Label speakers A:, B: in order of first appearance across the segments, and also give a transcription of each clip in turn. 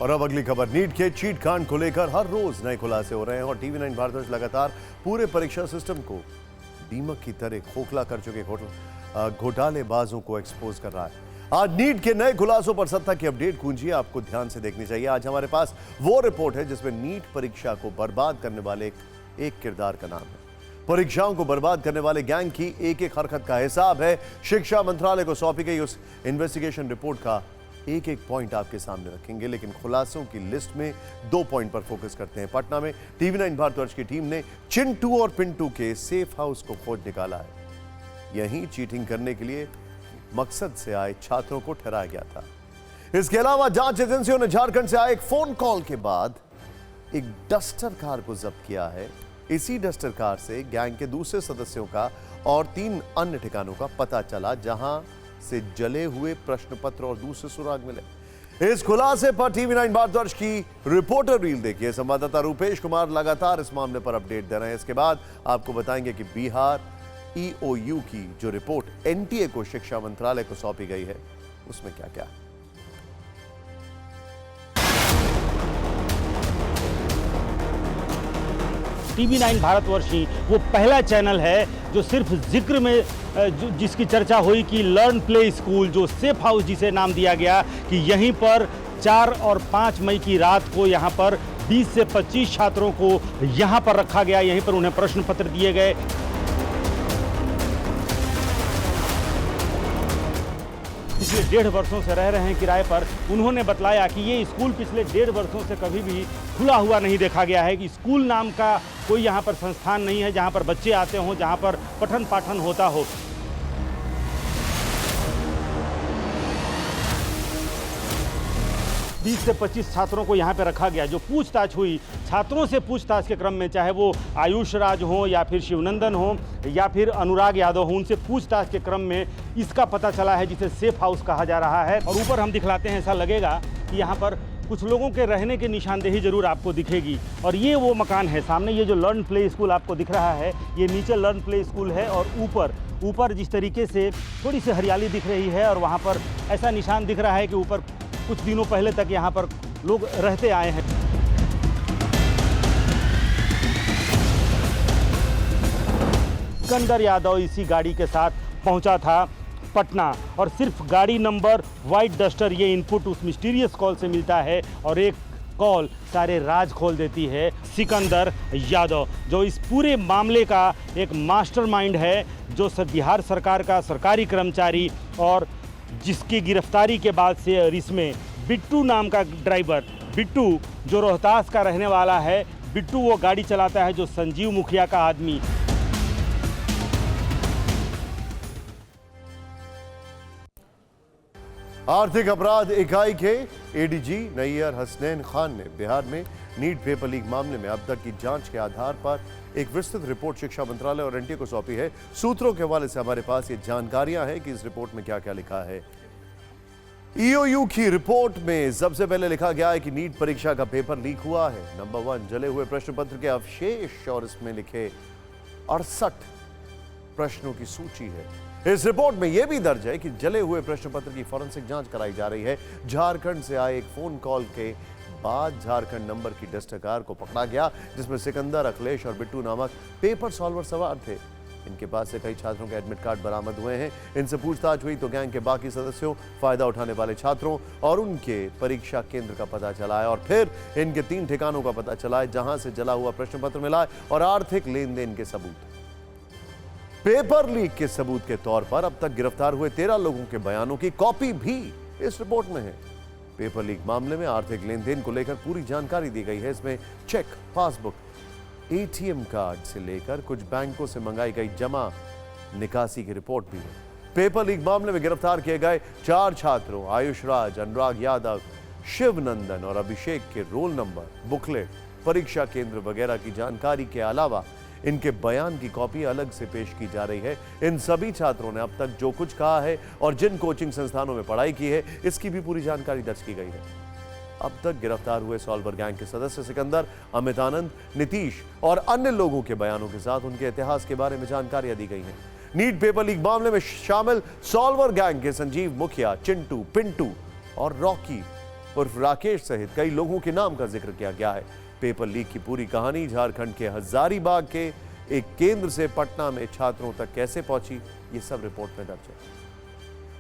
A: और अब अगली खबर, नीट के चीट कांड को लेकर हर रोज नए खुलासे हो रहे हैं और टीवी9 भारतवर्ष लगातार पूरे परीक्षा सिस्टम को दीमक की तरह खोखला कर चुके घोटालेबाजों को एक्सपोज कर रहा है। आज नीट के नए खुलासों पर सत्ता की अपडेट गूंजी है, आपको ध्यान से देखनी चाहिए। आज हमारे पास वो रिपोर्ट है जिसमें नीट परीक्षा को बर्बाद करने वाले एक किरदार का नाम है। परीक्षाओं को बर्बाद करने वाले गैंग की एक एक हरकत का हिसाब है। शिक्षा मंत्रालय को सौंपी गई उस इन्वेस्टिगेशन रिपोर्ट का एक एक पॉइंट आपके सामने रखेंगे, लेकिन खुलासों की लिस्ट में 2 पॉइंट पर फोकस करते हैं। पटना में टीवी9 भारतवर्ष की टीम ने चिंटू और पिंटू के सेफ हाउस को खोज निकाला है। यहीं चीटिंग करने के लिए मकसद से आए छात्रों को ठहराया गया था। इसके अलावा जांच एजेंसियों ने झारखंड से आए एक फोन कॉल के बाद एक डस्टर कार को जब्त किया है। इसी डस्टर कार से गैंग के दूसरे सदस्यों का और 3 अन्य ठिकानों का पता चला, जहां से जले हुए प्रश्न पत्र और दूसरे सुराग मिले। इस खुलासे पर टीवी9 भारतवर्ष की रिपोर्टर रील देखिए। संवाददाता रूपेश कुमार लगातार इस मामले पर अपडेट दे रहे हैं। इसके बाद आपको बताएंगे कि बिहार ईओयू की जो रिपोर्ट एनटीए को शिक्षा मंत्रालय को सौंपी गई है, उसमें क्या क्या है।
B: टीवी9 भारतवर्ष ही वो पहला चैनल है जो सिर्फ जिक्र में जिसकी चर्चा हुई कि लर्न प्ले स्कूल, जो सेफ हाउस जिसे नाम दिया गया, कि यहीं पर 4 और 5 मई की रात को यहाँ पर 20 से 25 छात्रों को यहाँ पर रखा गया। यहीं पर उन्हें प्रश्न पत्र दिए गए। पिछले 1.5 वर्षों से रह रहे हैं किराए पर। उन्होंने बतलाया कि ये स्कूल पिछले 1.5 वर्षों से कभी भी खुला हुआ नहीं देखा गया है, कि स्कूल नाम का कोई यहाँ पर संस्थान नहीं है जहाँ पर बच्चे आते हों, जहाँ पर पठन पाठन होता हो। बीस से 25 छात्रों को यहाँ पे रखा गया। जो पूछताछ हुई, छात्रों से पूछताछ के क्रम में, चाहे वो आयुष राज हो या फिर शिवनंदन हो या फिर अनुराग यादव हो, उनसे पूछताछ के क्रम में इसका पता चला है जिसे सेफ हाउस कहा जा रहा है। और ऊपर हम दिखलाते हैं, ऐसा लगेगा कि यहाँ पर कुछ लोगों के रहने की निशानदेही जरूर आपको दिखेगी। और ये वो मकान है सामने, ये जो लर्न प्ले स्कूल आपको दिख रहा है, ये नीचे लर्न प्ले स्कूल है और ऊपर जिस तरीके से थोड़ी सी हरियाली दिख रही है और वहाँ पर ऐसा निशान दिख रहा है कि ऊपर कुछ दिनों पहले तक यहाँ पर लोग रहते आए हैं। सिकंदर यादव इसी गाड़ी के साथ पहुंचा था पटना, और सिर्फ गाड़ी नंबर, व्हाइट डस्टर, ये इनपुट उस मिस्टीरियस कॉल से मिलता है और एक कॉल सारे राज खोल देती है। सिकंदर यादव, जो इस पूरे मामले का एक मास्टरमाइंड है, जो बिहार सरकार का सरकारी कर्मचारी, और जिसकी गिरफ्तारी के बाद से और इसमें बिट्टू नाम का ड्राइवर, बिट्टू जो रोहतास का रहने वाला है, बिट्टू वो गाड़ी चलाता है, जो संजीव मुखिया का आदमी।
A: आर्थिक अपराध इकाई के एडीजी नैयर हसनैन खान ने बिहार में नीट पेपर लीक मामले में अब तक की जांच के आधार पर एक विस्तृत रिपोर्ट शिक्षा मंत्रालय और एनटीए को सौंपी है। सूत्रों के हवाले से हमारे पास ये जानकारियां हैं कि इस रिपोर्ट में क्या क्या लिखा है। ईओयू की रिपोर्ट में सबसे पहले लिखा गया है कि नीट परीक्षा का पेपर लीक हुआ है। नंबर 1, जले हुए प्रश्न पत्र के अवशेष और इसमें लिखे 68 प्रश्नों की सूची है। इस रिपोर्ट में यह भी दर्ज है कि जले हुए प्रश्न पत्र की फॉरेंसिक जांच कराई जा रही है। झारखंड से आए एक फोन कॉल के बाद झारखंड नंबर की डस्टर कार को पकड़ा गया, जिसमें सिकंदर, अखिलेश और बिट्टू नामक पेपर सॉल्वर सवार थे। इनके पास से कई छात्रों के एडमिट कार्ड बरामद हुए हैं। इनसे पूछताछ हुई तो गैंग के बाकी सदस्यों, फायदा उठाने वाले छात्रों और उनके परीक्षा केंद्र का पता चला है। और फिर इनके 3 ठिकानों का पता चला है जहां से जला हुआ प्रश्न पत्र मिला है और आर्थिक लेन देन के सबूत। पेपर लीक के सबूत के तौर पर अब तक गिरफ्तार हुए 13 लोगों के बयानों की कॉपी भी इस रिपोर्ट में है। पेपर लीक मामले में आर्थिक लेन देन को लेकर पूरी जानकारी दी गई है। इसमें चेक, पासबुक, एटीएम कार्ड से लेकर कुछ बैंकों से मंगाई गई जमा निकासी की रिपोर्ट भी है। पेपर लीक मामले में गिरफ्तार किए गए 4 छात्रों आयुष राज, अनुराग यादव, शिवनंदन और अभिषेक के रोल नंबर, बुकलेट, परीक्षा केंद्र वगैरह की जानकारी के अलावा इनके बयान की कॉपी अलग से पेश की जा रही है। इन सभी छात्रों ने अब तक जो कुछ कहा है और जिन कोचिंग संस्थानों में पढ़ाई की है, इसकी भी पूरी जानकारी दर्ज की गई है। अब तक गिरफ्तार हुए सॉल्वर गैंग के सदस्य सिकंदर, अमित आनंद, नीतीश और अन्य लोगों के बयानों के साथ उनके इतिहास के बारे में जानकारियां दी गई हैं। नीट पेपर लीक मामले में शामिल सॉल्वर गैंग के संजीव मुखिया, चिंटू, पिंटू और रॉकी उर्फ राकेश सहित कई लोगों के नाम का जिक्र किया गया है। पेपर लीक की पूरी कहानी, झारखंड के हजारीबाग के एक केंद्र से पटना में छात्रों तक कैसे पहुंची, ये सब रिपोर्ट में दर्ज है।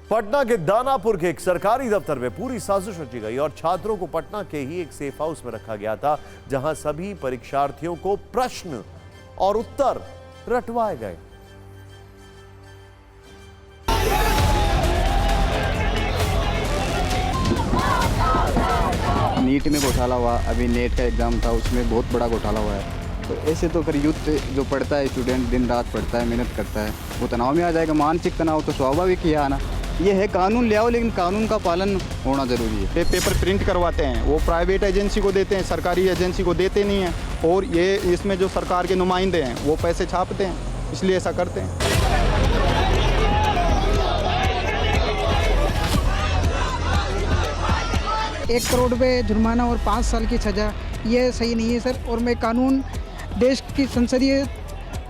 A: पटना के दानापुर के एक सरकारी दफ्तर में पूरी साजिश रची गई और छात्रों को पटना के ही एक सेफ हाउस में रखा गया था, जहां सभी परीक्षार्थियों को प्रश्न और उत्तर रटवाए गए।
C: नीट में घोटाला हुआ, अभी नेट का एग्ज़ाम था उसमें बहुत बड़ा घोटाला हुआ है। तो ऐसे तो फिर यूथ जो पढ़ता है, स्टूडेंट दिन रात पढ़ता है, मेहनत करता है, वो तनाव में आ जाएगा। मानसिक तनाव तो स्वाभाविक ही आना। ये है कानून ले आओ, लेकिन कानून का पालन होना ज़रूरी है।
D: पेपर प्रिंट करवाते हैं, वो प्राइवेट एजेंसी को देते हैं, सरकारी एजेंसी को देते नहीं हैं। और ये इसमें जो सरकार के नुमाइंदे हैं वो पैसे छापते हैं, इसलिए ऐसा करते हैं।
E: 1 करोड़ रुपये जुर्माना और 5 साल की सज़ा, ये सही नहीं है सर। और मैं कानून, देश की संसदीय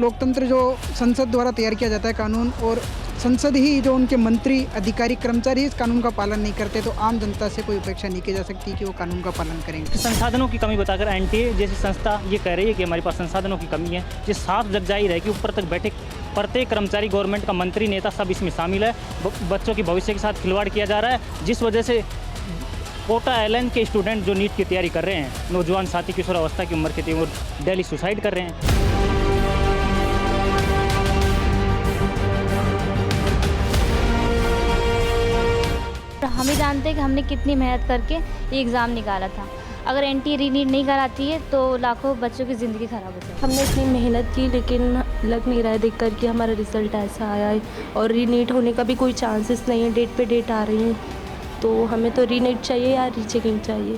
E: लोकतंत्र जो संसद द्वारा तैयार किया जाता है कानून, और संसद ही जो उनके मंत्री, अधिकारी, कर्मचारी इस कानून का पालन नहीं करते, तो आम जनता से कोई अपेक्षा नहीं की जा सकती कि वो कानून का पालन करेंगे।
F: संसाधनों की कमी बताकर एनटीए जैसी संस्था ये कह रही है कि हमारे पास संसाधनों की कमी है। ये साफ जग जाहिर है कि ऊपर तक बैठे प्रत्येक कर्मचारी, गवर्नमेंट का मंत्री, नेता सब इसमें शामिल है। बच्चों के भविष्य के साथ खिलवाड़ किया जा रहा है, जिस वजह से कोटा एयरलाइन के स्टूडेंट जो नीट की तैयारी कर रहे हैं, नौजवान साथी किशोरावस्था की उम्र के थे, वो दिल्ली सुसाइड कर रहे हैं।
G: हम ही जानते हैं कि हमने कितनी मेहनत करके ये एग्ज़ाम निकाला था। अगर एनटीए रीनीट नहीं कराती है तो लाखों बच्चों की ज़िंदगी ख़राब हो जाएगी।
H: हमने इतनी मेहनत की, लेकिन लग नहीं रहा है देख कर कि हमारा रिज़ल्ट ऐसा आया है। और रीनीट होने का भी कोई चांसेस नहीं है, डेट पे डेट आ रही हैं। तो हमें तो रीनीट चाहिए या रीचेकिंग चाहिए।